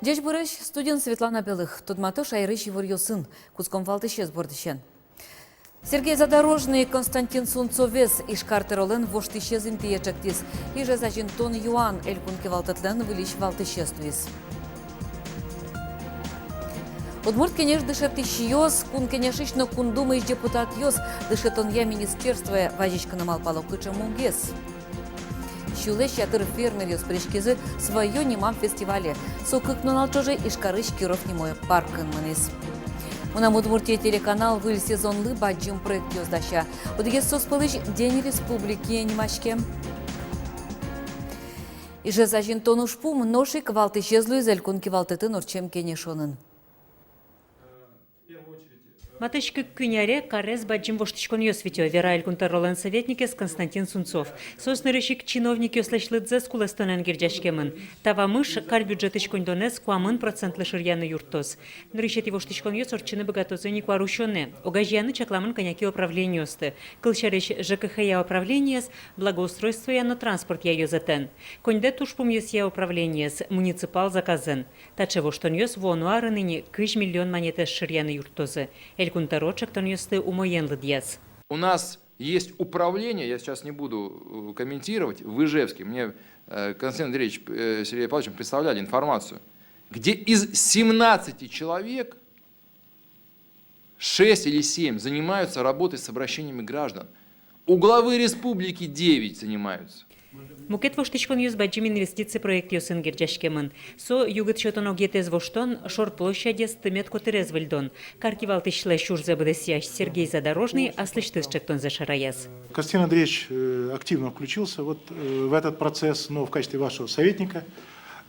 Деш бұрыш студент Светлана Белых, Тудматы шайрыш евор сын, куском валтышез бордышен. Сергей Задорожный, Константин Сунцовес, Ишкартеролен воштышезин тиечектис, иже зажинтон Юан, элькунки валтатлен вылиш валтышезтуис. Удмурт кенеш дышет ищиос, кун кенешично кундумыш депутат йос, дышетон я министерство, вазичка на малпало кыча мунгес. Щулеш ятыр фермер йос пришкизы свое немам фестивале. Сокыкнунал чоже Ишкарыш Киров немое паркын мынес. Унам Удмуртия телеканал выль сезонлы баджим проект йоздаща. Удгес соспылыш День Республики немашке. Иже зажин тонушпум ношик валты щезлу из элькунки валтыты норчем кенешонын. Матышкы күняре карез баджим воштичкон йосвитё Вера Элькунтаролен советникес Константин Сунцов. Соснырышик чиновник йослешлыдзе скулестонен гирджашкемын. Тавамыш кар бюджетычкон донес куамын процентлы шырьяны юртос. Нырышет воштичкон йос орчыны богатозыни куарушоне. Огажьяны чакламын коняки управлениосты. Кылчарыш ЖКХ управлениес, благоустройство яно транспорт я йозетен. Коньде тушпум йос я управлениес, муниципал заказен. Тачево штон йос вонуары ныне кыш миллион монеты шырьяны юртозы. У нас есть управление, я сейчас не буду комментировать, в Ижевске. Мне Константин Андреевич Сергей Павлович представляли информацию, где из 17 человек 6 или 7 занимаются работой с обращениями граждан. У главы республики 9 занимаются. Мукет воштичкон юз баджим инвестиции проект юсын гирджашкемын. Со югыт шотон огетез воштон шор площадес тымет котерез выльдон. Каркивал тышле шурзе бдесящ Сергей Задорожный, аслыштыз чектон зашараяс. Константин Андреевич активно включился в этот процесс, но в качестве вашего советника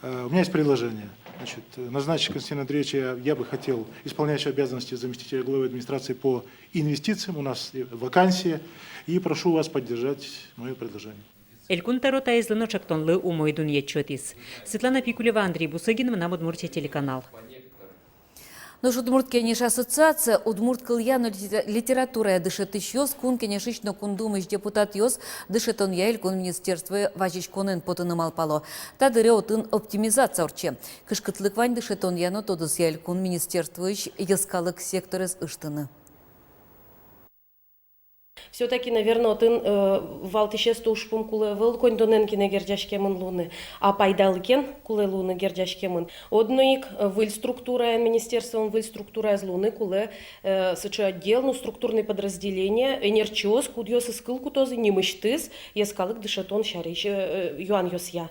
у меня есть предложение. Значит, назначить Константина Андреевича я бы хотел исполняющего обязанности заместителя главы администрации по инвестициям. У нас вакансия, и прошу вас поддержать мое предложение. Элькунтаро таизлыно чактонлы умойдун етчотис. Светлана Пикулева, Андрей Бусыгин, на Удмуртия телеканал. Нож Удмурт кенеш ассоциация, Удмурт кыльяно литература дышет ищёс, кун кенешично кундумыш депутат йос, дышет он яэль кун министерство важич конен потыным алпало. Тадыре отын оптимизация орче. Кышкытлык вань дышет он яно тодыс яэль кун министерство ищ яскалык секторез ыштыны. Все-таки, наверное, отын валтышесто ушпум куле выл кондоненкине герджашкемын луны, а пайдалыкен куле луны герджашкемын. Одноик выль структура министерством выль структура из луны куле сычы отдел, ну структурные подразделения, энерчиоз, кудьос из кылку тозы, немыштыз, ескалык дышетон шариш, юан йосья.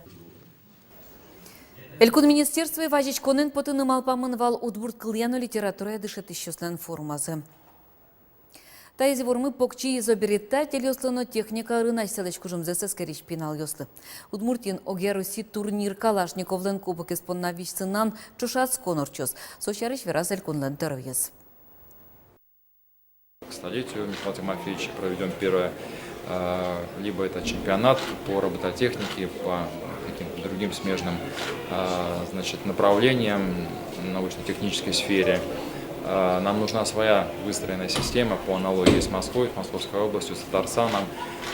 Элькун министерство важич конен потыным алпамын вал Удмурт кыльяно литература дышет ищёслен формазы. Тайзи вормы покчи изобретатель ёслыно техника рынаш селечку жумзеса скорич пинал ёслы. Удмуртин огеруси турнир Калашниковлен кубок исполна вичсынан чушац конорчос. Сочарыш веразель кунлен тервес. К столетию Михаила Тимофеевича проведем первое, либо это чемпионат по робототехнике, по каким-то другим смежным направлениям в научно-технической сфере. Нам нужна своя выстроенная система по аналогии с Москвой, с Московской областью, с Татарстаном,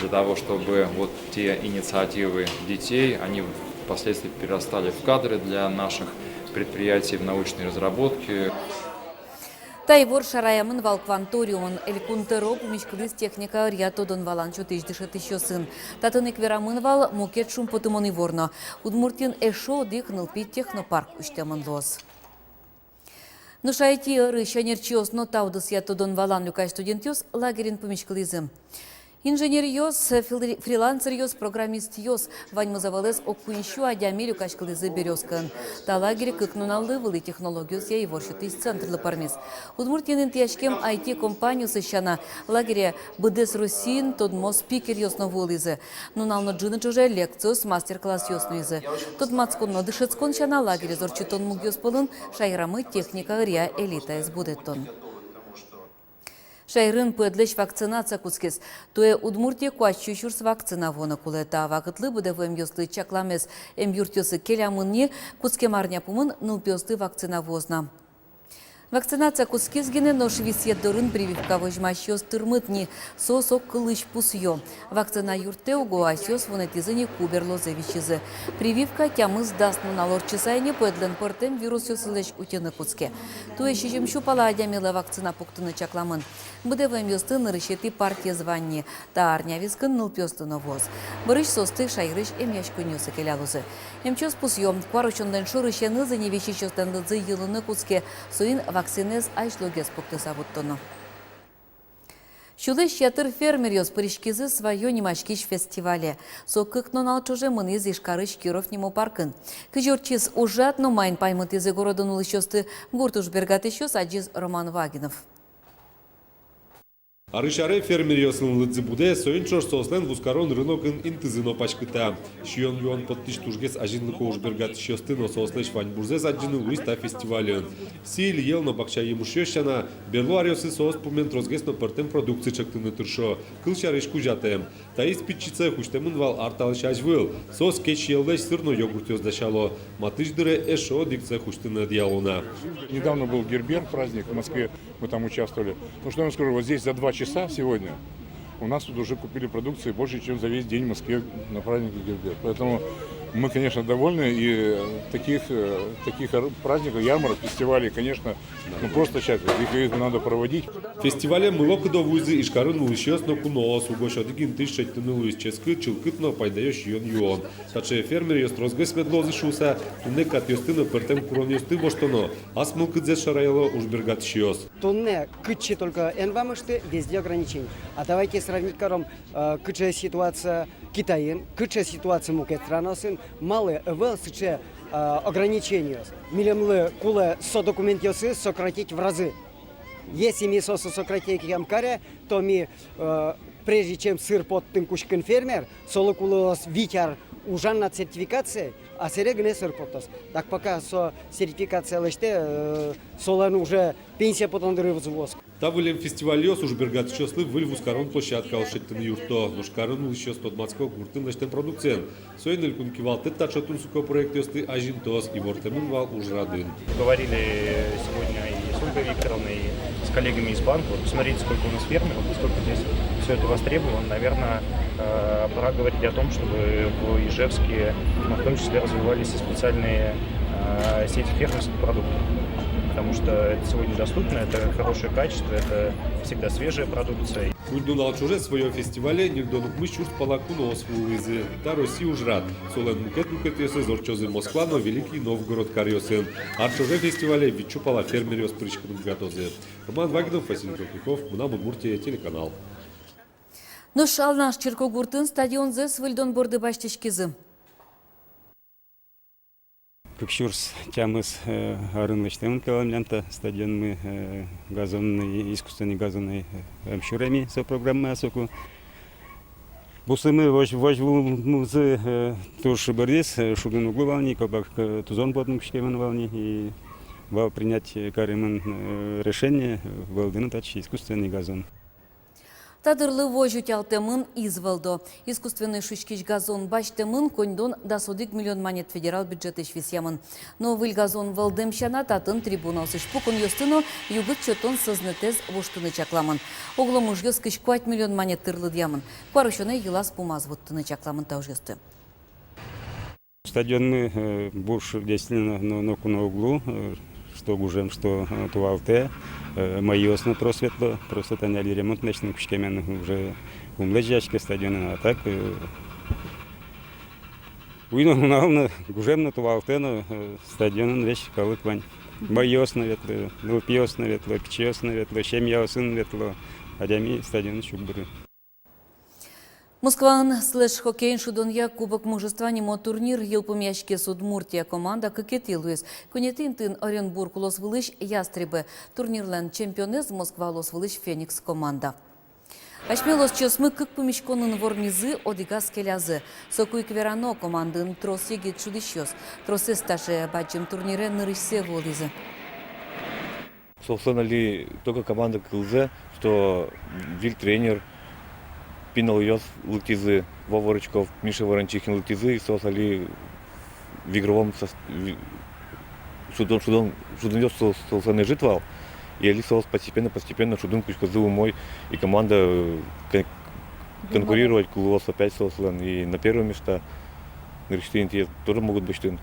для того, чтобы вот те инициативы детей, они впоследствии перерастали в кадры для наших предприятий в научной разработке. Тайвор шараямын вал кванториумын элькунтеро пумичкылыз техника риатодон валанчу тыждышет еще сын. Татынык верамын вал мукет шум потымон и ворно. Удмуртин эшо дыхнул пить технопарк үштемын лоз. Ну шайти рышанерчиос но таудыс ятодон валан люкай студент лагерин пумичкылызым. Инженер йос, фрилансер йос, программист йос, вань мазавалес окуинщу адямилю кашкалызы березкан. Та лагерь кыкнуналлы вылы технологиос я его шутысь центрлы пармис. Удмуртинын тяжкем IT-компанию сыщана. Лагеря быдес русин, тодмо спикер йос новолызы. Нунално джины чуже лекциос, мастер-класс йос нуизы. Тод мацконно дышецкон щана лагеря зорчитон муг йос полын, шайрамы техника ря элита из будеттон. Шайрын пөдлеш вакцинация кускес. Туе Удмуртия куаччушурс вакцина вона кулета вакытлы БДВМ ёслы чакламес эмбюртёсы келямынне куске марня пумын нылпёсты вакцина возна. Вакцинация кускезгене но швисьеддорын прививка вожмащёс тырмытни сосок кылыч пусьё. Вакцина юрте уго асёс вонетизыне куберлозе вичизы. Прививка тямыз дастну налор чесайне пöдлен портем вирус ёсылыч утены куске. Туе шижемшу пала адямела вакцина пуктыны чакламын. БДВМ ёсты нырышети партия званни. Та арня вискын нылпёсты новоз. Бырыш состы шайрыш эмяшкөнёсы келялузы. Эмчёс пусьё. Кваручонден шурышены зыне вещичёстен дыдзы йылыны куске. Суин вакцинез айшлогес пукты савуттону. Шулы щатыр фермерёс паришкизы свое немашкиш фестивале. Со кыкнонал чуже мыныз ишкарыш Киров нему паркын. Кыжорчиз ужат, но майн паймыт из города нулышёсты гуртуш бергатышёс аджиз Роман Вагинов. Арышаре фермерёсын лыдзыбуде союнчор сослен вускарон рынокын интызыно пачкыта. Шион юан подтыш тужгес ажинлыко ужбергат шёстыно сослеш ваньбурзе заджины луиста фестивален. Сил елно бакча емушёщана, берлуарёсы соос пумен трозгесно партем продукции чактыны тыршо. Кылчарышку жатем. Таис питчице хуштемын вал арталышаш выл. Сос кеч елдеш сырно йогуртёс дашало. Матыждыре эшо дикце хуштыны диалона. Недавно был Гербер, праздник в Москве, мы там участвовали. Ну что я вам скажу, вот здесь за 2 часа сегодня у нас тут уже купили продукции больше, чем за весь день в Москве на празднике Гербер. Поэтому мы, конечно, довольны, и таких праздников, ярмарок, фестивалей, конечно, ну просто часто, их надо проводить. Фестивале мыло кыдовузы ишкарын улышёс но куноос угошадыгин тыш шеттыны луис ческы чылкытно пайдаёш юон. Таче фермер ёст розгыс медлозы шуса, тунне кат ёстыны пертем курон ёсты воштоно, ас мылкыдзе шарайло ужбергат шиёс. Тунне кыче только энвамышты, везде ограничений. А давайте сравнить, кором, кыче ситуация Китаин, кыче ситуация мукетраносын, малые велсыче ограничения. Милемлы куле со документиосы сократить в разы. Если ми сосо сократить ямкаре, то ми прежде чем сыр под тынкушкин фермер, соло кулос витяр ужанна сертификация, а серегне сыр потос. Так пока со сертификация леште, солан уже пенсия потом взвоз. Тавылем фестивалёс ужбергат шёслы выльвус карон площадка алшеттыны юрто, но шкарын улышёс тот мацко гуртын лештен продукциен. Соен элькун кивал тет тачотун суко проект ёсты ажинтос и вортемын вал ужрадын. Говорили сегодня и с Ольгой Викторовной, и с коллегами из банка. Вот посмотрите, сколько у нас фермеров, сколько здесь все это востребовано. Наверное, пора говорить о том, чтобы в Ижевске, в том числе, развивались и специальные сети фермерских продуктов. Потому что это сегодня доступно, это хорошее качество, это всегда свежая продукция. Кульдунал чуже своё фестивале нирдонук мышчурт палаку нос вулызы. Та Россия ужрад. Солен мукет ёсы зорчозы Москва, но Великий Новгород карьёсын. А чуже фестивале вичупала фермерёс причканым гатозе. Роман Вагинов, Василий Крупников, Мунам Удмуртия, телеканал. Но шал наш Черкогуртын стадион зэс выльдон борды баштешкизы. Кыкшурс тямыз арынлыштемын каламлянта стадион мы газонный, искусственный газонный мшурами со программы соку. Бусымы вожвулмузы турши борис, шугын углу волни, кабак тузон бодным кшкемын волни и вал принять каремын решение волдыны тач искусственный газон. Тадырлы вожу тялтемын извалдо. Искусственный шишкич газон баштемын коньдон дасудик миллион монет федерал бюджеты швесьямын. Но выль газон валдемщана татын трибунал сышпукун ёстыно югыт чотон сознетез воштыны чакламын. Оглом уж ёс 4 миллион монет тырлы дьямын. Кварушоне елас пумаз воттыны чакламын тауж ёсты. Стадион мы больше действительно на углу, что гужем, что туалте. Майос на просветло, просто таняли ремонт начнем кушкемен уже умлежачки стадиона, а так уйно гужем на туалтено стадион вещь калыквань. Майос на ветло, лупиос на ветло, пчиос на ветло, щемьяосын ветло, адями стадион чубры. Москван слэш хоккейн шудонья Кубок мужества немо турнир елпомяшке Удмуртия команда кыкетилуес. Конетинтын Оренбург лос вылыш ястребы. Турнирлен чемпионез Москва лос вылыш Феникс команда. Ашмелос чесмы кык помешконын вормизы одигас келязы. Сокуй кверано командын трос егет чудищёс. Тросы сташе бачым турнире нырышсе волизы. Собственно ли только команда КЛЗ, что Виль тренер, Пинал Йос Лутизы, Вова Рычков, Миша Ворончихин Лутизы, собственно ли в игровом шудон Йос собственно житвал, и Алисов постепенно шудун кучкозыл мой, и команда конкурировать клубов опять собственно, и на первое место тоже могут быть штын.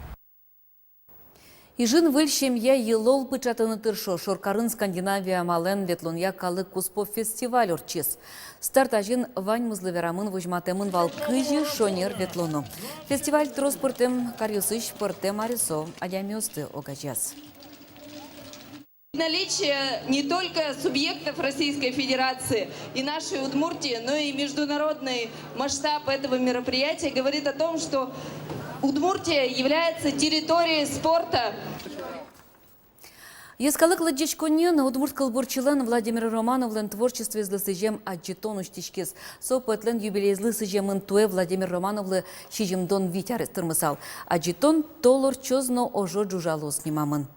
Ижин выльщемья елол пычатыны тыршо, шоркарын Скандинавия мален ветлонья калы Куспо фестиваль орчис. Старт ажин вань мызлыверамын вожматемын вал кыжи шонер ветлону. Фестиваль трос пыртем карьосыш пыртем арисо, адямёсты огажас. Наличие не только субъектов Российской Федерации и нашей Удмуртии, но и международный масштаб этого мероприятия говорит о том, что Удмуртия является территорией спорта. Ескалык ладжечконен удмурткал бурчилан Владимир Романовлен творчестве злысыжем аджитон уштичкес. Сопотлен юбилей злысыжемын туэ Владимир Романовлы шижемдон витяр тырмысал. Аджитон толор чозно ожо джужало снимамын.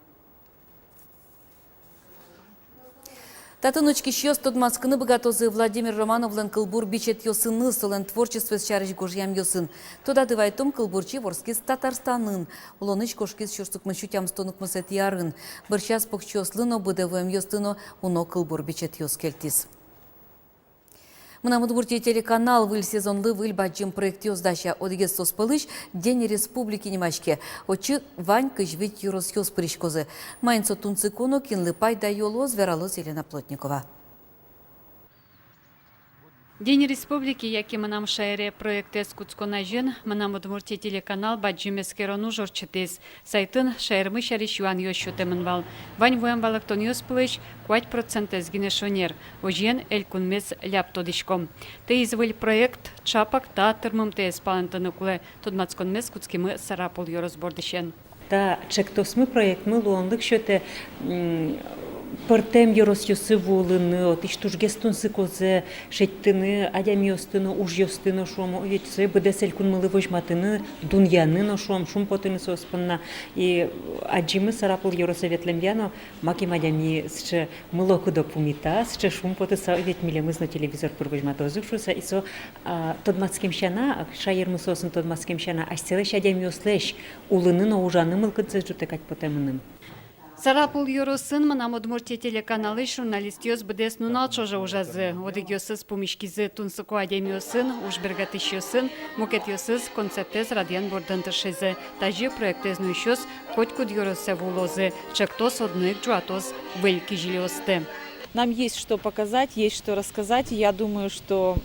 Татыночки щёс тодмаскыны богатозы Владимир Романовлен кылбур бичет йосыны солен творчестве чарыш гожьям йосын. Тода дывайтом кылбурчи ворскис Татарстанын. Улоныч кошкис щорстукмы щутям стонукмыс этиярын. Бырчас покчослыно быдевуем йостыно уно кылбур бичет йос келтис. Мына Удмуртия телеканал выль сезонлы выль баджим проект йоздаща одегес соспылыш День Республики Немачке. Очы вань кыжвить юрос йос пришкозы. Майнцо тунцикону кинлы пайда йолоз вералоз Елена Плотникова. День Республики, яки манам шайре проекты скутскона жен, манам Удмуртия телеканал баджимес керону жорчетес. Сайтын шайрмы шариш юан йошутемын вал. Вань вуям балактон йоспылыш 5% сгине шонер. Ожен элькунмес ляптодишком. Те изволь проект чапак та тырмым те спалентаны куле. Тодмацконмес скутскимы сарапол йорозбордышен. Та чектосмы проект мы луанлык шөте пыртем йорос йосы волыны, отыш тужгестун сыкозе, шеттыны, адям йостыны, уж йостыны шому, ведь сой быдесель кун мылы вожматыны, дуньяны на шом, шум потыны соспынна. И аджимы сарапыл йоросы ветлемьяно, маким адями сче мыло кудо пумита, сче шум потыса, ведь милемыз на телевизор пыр вожматозы шуса, и со тодмацким щана, шайермы сосын тодмацким щана, астелеш адям йослеш, улыны на ужаны мылкыдзе жутекать потемыным. Сарапул юросын манам Удмуртия телеканалы журналист йос бдес нуналчожа ужазы. Одегёсыз пумишкизы тунсыко адемиосын, ужбергатыш йосын, мукет йосыз концептез радиан бордантышезы. Тажи проектез нуйшос котькуд юросе вулозы. Чектос однык джуатос вельки жилиосты. Нам есть что показать, есть что рассказать. Я думаю, что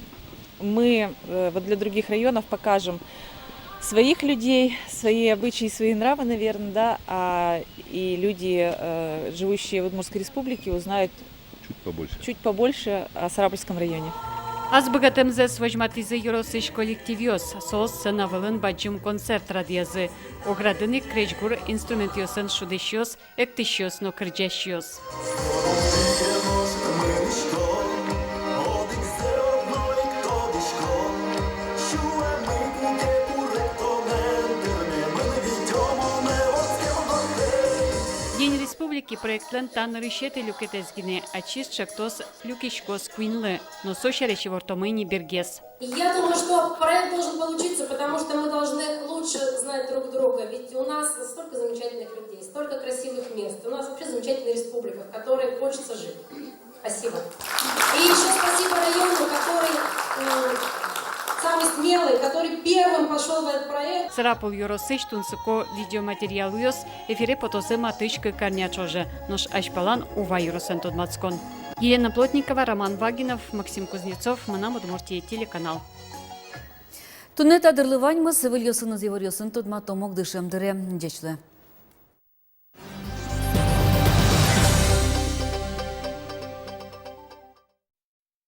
мы вот для других районов покажем своих людей, свои обычаи, свои нравы, наверное, да, и люди, живущие в Удмуртской республике, узнают чуть побольше о Сарапульском районе. Аз богатемзе свожматизы юросыш коллективиос, сос сынавылын баджим концерт радиязы. Оградыны кречгур инструмент йосын шудышьос, эктышьос, но кырджащьос. День Республики проектлен тан решеты люкетезгине, а чист чактос люкишкос квинлы, но сошерещи вортомыни бергес. Я думаю, что проект должен получиться, потому что мы должны лучше знать друг друга. Ведь у нас столько замечательных людей, столько красивых мест. У нас вообще замечательная республика, в которой хочется жить. Спасибо. И еще спасибо району, который самый смелый, который первым пошел в этот проект. Сарапул юросыш тунсыко видеоматериал уйос, эфире потосы матышка корнячоже, нож ашпалан ува юросен тодмацкон. Елена Плотникова, Роман Вагинов, Максим Кузнецов, манам Удмуртия телеканал. Тунет адырлывань мы сывыль йосын зевор йосын тодма томок дышем дыре. Дечле.